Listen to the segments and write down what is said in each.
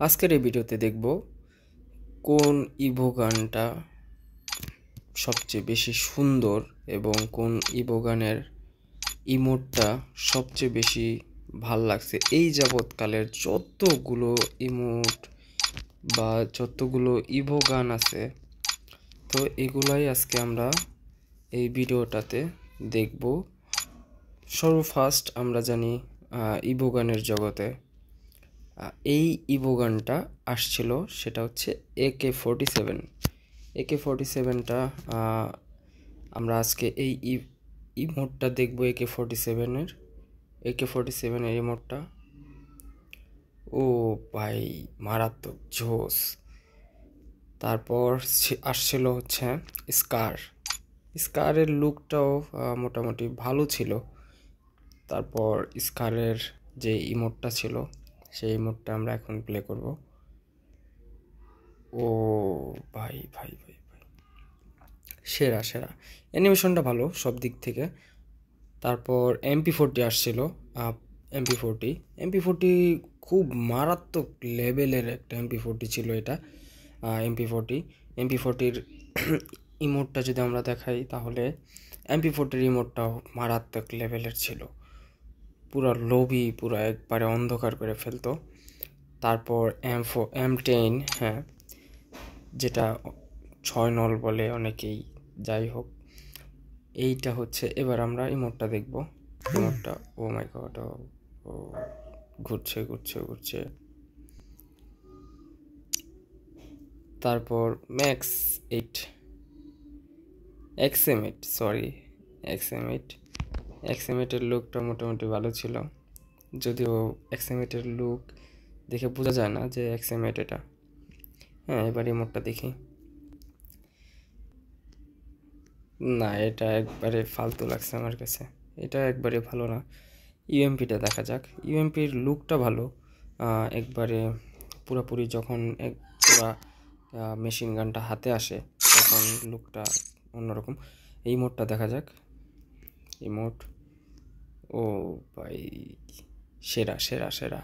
আজকের এই ভিডিওতে দেখব কোন ইভো গানটা সবচেয়ে বেশি সুন্দর এবং কোন ইভো গানের ইমোটটা সবচেয়ে বেশি ভাল লাগছে এই যাবৎকালের যতগুলো ইমোট বা যতগুলো ইভো গান আছে। তো এগুলাই আজকে আমরা এই ভিডিওটাতে দেখব। সর্বফার্স্ট আমরা জানি ইভো গানের জগতে এই ইভো গানটা আসছিল, সেটা হচ্ছে AK-47। AK-47টা আমরা আজকে এই ইমোটটা দেখব। AK-47 এর ইমোটটা ও ভাই মারাত্মক জোস। তারপর আসছিল হচ্ছে স্কারের লুকটাও মোটামুটি ভালো ছিল। তারপর স্কারের যে ইমোটটা ছিল সেই ইমোটটা আমরা এখন প্লে করব। ও ভাই ভাই ভাই ভাই সেরা সেরা, অ্যানিমেশনটা ভালো সব দিক থেকে। তারপর MP40 আসছিল। এমপি ফোরটি খুব মারাত্মক লেভেলের একটা MP40 ছিল এটা। এমপি ফোরটির ইমোটটা যদি আমরা দেখাই তাহলে MP40 ইমোটটাও মারাত্মক লেভেলের ছিল, পুরো লোভি, পুরো একবারে অন্ধকার করে ফেলতো। তারপর M10, হ্যাঁ, যেটা 6 নল বলে অনেকেই, যাই হোক এইটা হচ্ছে। এবার আমরা ইমোটটা দেখব। ইমোটটা ও মাই গড, ও ঘুরছে ঘুরছে ঘুরছে। তারপর XM8 এর লুকটা মোটামুটি ভালো ছিল, যদিও XM8 এর লুক দেখে বোঝা যায় না যে XM8 এটা। হ্যাঁ, এবার ইমোটটা দেখি। না, এটা একবারে ফালতু লাগছে আমার কাছে, এটা একবারে ভালো না। ইউএমপিটা দেখা যাক। ইউএমপির লুকটা ভালো, একবারে পুরোপুরি যখন পুরা মেশিন গানটা হাতে আসে তখন লুকটা অন্যরকম। এই মোডটা দেখা যাক। ইমোট ও ভাই সেরা সেরা সেরা।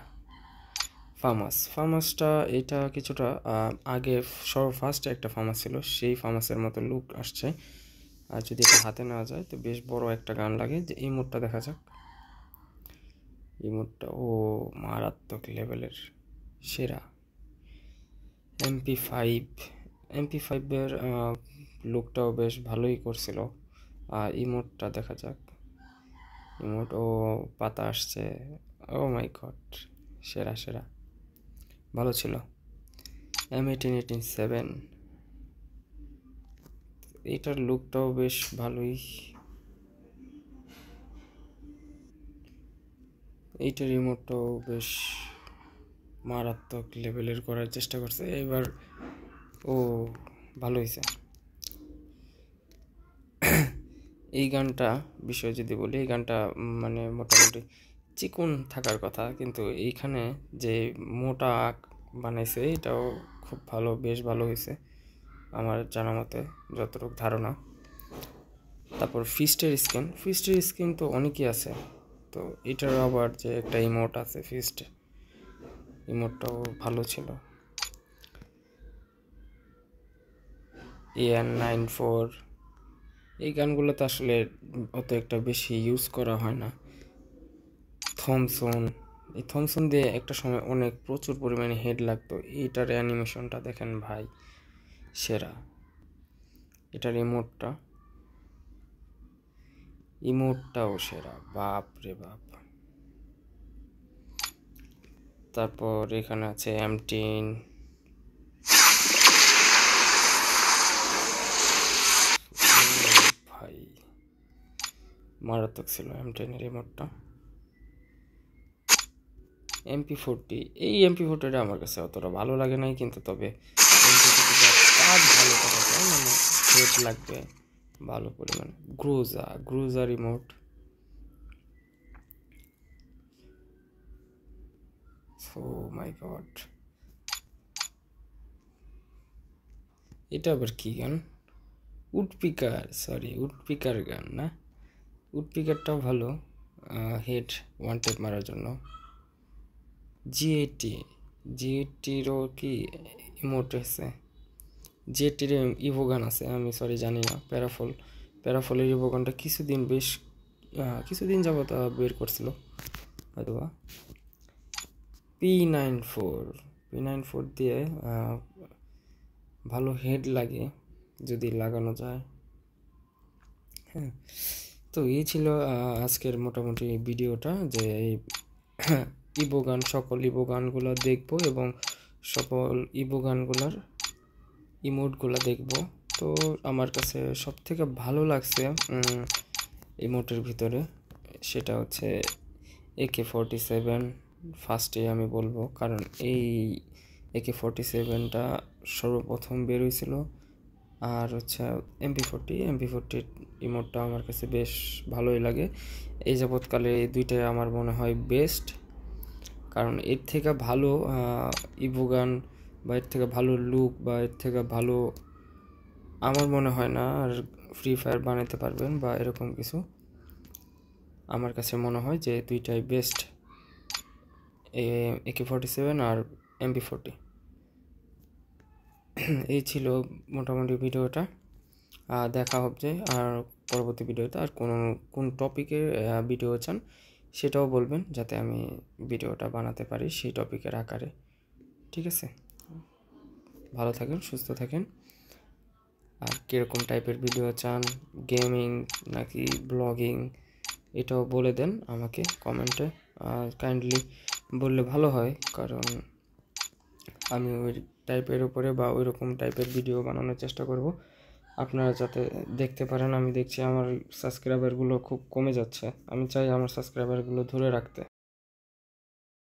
ফার্মাসটা এটা কিছুটা আগে ফার্স্টে একটা ফার্মাস ছিল, সেই ফার্মাসের মতো লুক আসছে। আর যদি এটা হাতে নেওয়া যায় তো বেশ বড় একটা গান লাগে। যে এই মোডটা দেখা যাক। ইমোটটা ও মারাত্মক লেভেলের সেরা। এমপি ফাইভের লুকটাও বেশ ভালোই করছিল। আর ইমোটটা দেখা যাক। ইমোট ও পাতা আসছে, ও মাই গড, সেরা সেরা, ভালো ছিল। M1887 এইটার লুকটাও বেশ ভালোই। এইটার ইমোটটাও বেশ মারাত্মক লেভেলের করার চেষ্টা করছে এবার। ও ভালো হয়েছে। এই গানটা বিষয় যদি বলি, এই গানটা মানে মোটামুটি চিকন থাকার কথা, কিন্তু এইখানে যে মোটা বানাইছে এটাও খুব ভালো, বেশ ভালো হয়েছে আমার জানা মতে, যতটুকু ধারণা। তারপর ফিস্টের স্কিন তো অনেকই আছে, তো এটার আবার যে একটা ইমোট আছে ফিস্ট, ইমোটটাও ভালো ছিল। AN94 এই গানগুলোতে আসলে অত একটা বেশি ইউজ করা হয় না। থমসন দিয়ে একটা সময় অনেক প্রচুর পরিমাণে হেড লাগতো। এইটার অ্যানিমেশনটা দেখেন ভাই, সেরা। এটার ইমোটটাও সেরা, বাপ রে বাপ। তারপর এখানে আছে M10, ভাই মারাত্মক ছিল M10-এর ইমোটটা। MP40 আমার কাছে অতটা ভালো লাগে নাই, কিন্তু তবে কাজ ভালো করা যায়, মানে হেড লাগবে ভালো পরিমাণে। গ্রুজার ইমোট, ও মাই গড, এটা আবার কি গান? উডপিকার গান না? উডপিকারটাও ভালো, হেড ওয়ান টেপ মারার জন্য। জিটিরও কি ইমোট আছে? জিটির ইভোগান আছে, আমি সরি জানি না। প্যারাফলের ইভোগানটা কিছুদিন যাবত বের করছিল হয়তোবা। P94 দিয়ে ভালো হেড লাগে যদি লাগানো যায়। হ্যাঁ, তো এই ছিল আজকের মোটামুটি ভিডিওটা, যে এই সকল ইভো গানগুলো দেখবো এবং সকল ইভো গানগুলোর ইমোটগুলো দেখবো। তো আমার কাছে সব থেকে ভালো লাগছে ইমোটের ভিতরে, সেটা হচ্ছে AK-47 ফার্স্টে আমি বলবো, কারণ এই AK-47টা সর্বপ্রথম বের হয়েছিল। আর হচ্ছে MP40 ইমোটটা আমার কাছে বেশ ভালোই লাগে। এই যাবৎকালে এই দুইটাই আমার মনে হয় বেস্ট, কারণ এর থেকে ভালো ইভোগান বা এর থেকে ভালো লুক বা এর থেকে ভালো আমার মনে হয় না আর ফ্রি ফায়ার বানাতে পারবেন বা এরকম কিছু। আমার কাছে মনে হয় যে দুইটাই বেস্ট, AK-47 আর MP40। এই ছিল মোটামুটি ভিডিওটা। দেখা হবে আর পরবর্তী ভিডিওতে। আর কোন টপিকের ভিডিও চান সেটাও বলবেন, যাতে আমি ভিডিওটা বানাতে পারি সেই টপিকের আকারে। ঠিক আছে, ভালো থাকেন, সুস্থ থাকেন। আর কীরকম টাইপের ভিডিও চান, গেমিং নাকি ব্লগিং, এটাও বলে দেন আমাকে কমেন্টে। কাইন্ডলি বললে ভালো হয়, কারণ আমি ওই টাইপের উপরে বা ওই রকম টাইপের ভিডিও বানানোর চেষ্টা করব, আপনারা যাতে দেখতে পারেন। আমি দেখছি আমার সাবস্ক্রাইবারগুলো খুব কমে যাচ্ছে, আমি চাই আমার সাবস্ক্রাইবারগুলো ধরে রাখতে।